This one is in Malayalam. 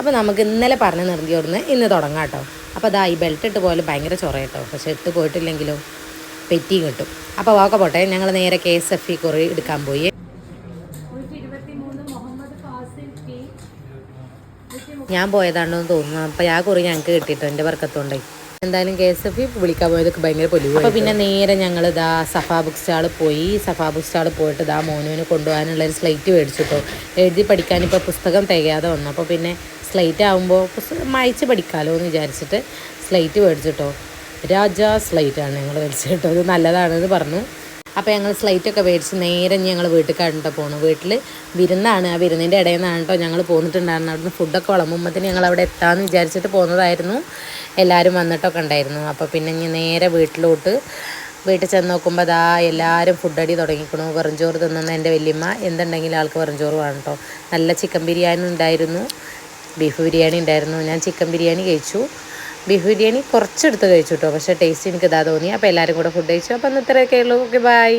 അപ്പോൾ നമുക്ക് ഇന്നലെ പറഞ്ഞ നിർത്തിയോടുന്ന് ഇന്ന് തുടങ്ങാം കേട്ടോ. അപ്പോൾ അതാ ഈ ബെൽറ്റ് ഇട്ട് പോലെ ഭയങ്കര ചൊറ കേട്ടോ. പക്ഷെ ഇട്ട് പോയിട്ടില്ലെങ്കിലും പെറ്റിയും കിട്ടും. അപ്പോൾ വാക്കെ പോട്ടെ, ഞങ്ങൾ നേരെ KSF കുറി എടുക്കാൻ പോയി. ഞാൻ പോയതാണെന്ന് തോന്നുന്നു. അപ്പോൾ ആ കുറി ഞങ്ങൾക്ക് കിട്ടിയിട്ടോ, എൻ്റെ വർക്കത്തോണ്ടായി. എന്തായാലും KSF വിളിക്കാൻ പോയതൊക്കെ ഭയങ്കര പൊലിവ്. അപ്പോൾ പിന്നെ നേരെ ഞങ്ങൾ ഇതാ സഫാ ബുക്ക് സ്റ്റാളിൽ പോയി. സഫാ ബുക്ക് സ്റ്റാളിൽ പോയിട്ട് ഇതാ മോനുവിന് കൊണ്ടുപോകാനുള്ളൊരു സ്ലേറ്റ് മേടിച്ചിട്ടോ. എഴുതി പഠിക്കാനിപ്പോൾ പുസ്തകം തികയാതെ വന്നു. അപ്പോൾ പിന്നെ സ്ലേറ്റ് ആകുമ്പോൾ മായ്ച്ച് പഠിക്കാമല്ലോ എന്ന് വിചാരിച്ചിട്ട് സ്ലേറ്റ് മേടിച്ചിട്ടോ. രാജാ സ്ലേറ്റാണ് ഞങ്ങൾ മേടിച്ചിട്ടോ. ഇത് നല്ലതാണെന്ന് പറഞ്ഞു. അപ്പോൾ ഞങ്ങൾ സ്ലൈറ്റൊക്കെ മേടിച്ച് നേരെ ഞങ്ങൾ വീട്ടിൽ കണ്ടിട്ട് പോകണം. വീട്ടിൽ വിരുന്നാണ്. ആ വിരുന്നിൻ്റെ ഇടയിൽ നിന്നാണ് കേട്ടോ ഞങ്ങൾ പോന്നിട്ടുണ്ടായിരുന്നു. അവിടുന്ന് ഫുഡൊക്കെ വിളമ്പുമ്പോഴത്തേന് ഞങ്ങൾ അവിടെ എത്താമെന്ന് വിചാരിച്ചിട്ട് പോകുന്നതായിരുന്നു. എല്ലാവരും വന്നിട്ടൊക്കെ ഉണ്ടായിരുന്നു. അപ്പോൾ പിന്നെ ഇനി നേരെ വീട്ടിൽ ചെന്ന് നോക്കുമ്പോൾ അതാ എല്ലാവരും ഫുഡടി തുടങ്ങിക്കണു. വെറുംചോറ് തിന്നുന്ന എൻ്റെ വല്യമ്മ എന്തുണ്ടെങ്കിലും ആൾക്ക് വെറുംചോറ് വേണം കേട്ടോ. നല്ല ചിക്കൻ ബിരിയാണി ഉണ്ടായിരുന്നു, ബീഫ് ബിരിയാണി ഉണ്ടായിരുന്നു. ഞാൻ ചിക്കൻ ബിരിയാണി കഴിച്ചു. ബീഫ് ബിരിയാണി കുറച്ചെടുത്ത് കഴിച്ചു കേട്ടോ. പക്ഷേ ടേസ്റ്റ് എനിക്ക് ഇതാ തോന്നി. അപ്പോൾ എല്ലാവരും കൂടെ ഫുഡ് കഴിച്ചു. അപ്പോൾ ഇന്ന് ഇത്രയൊക്കെ ഉള്ളൂ. Okay, by.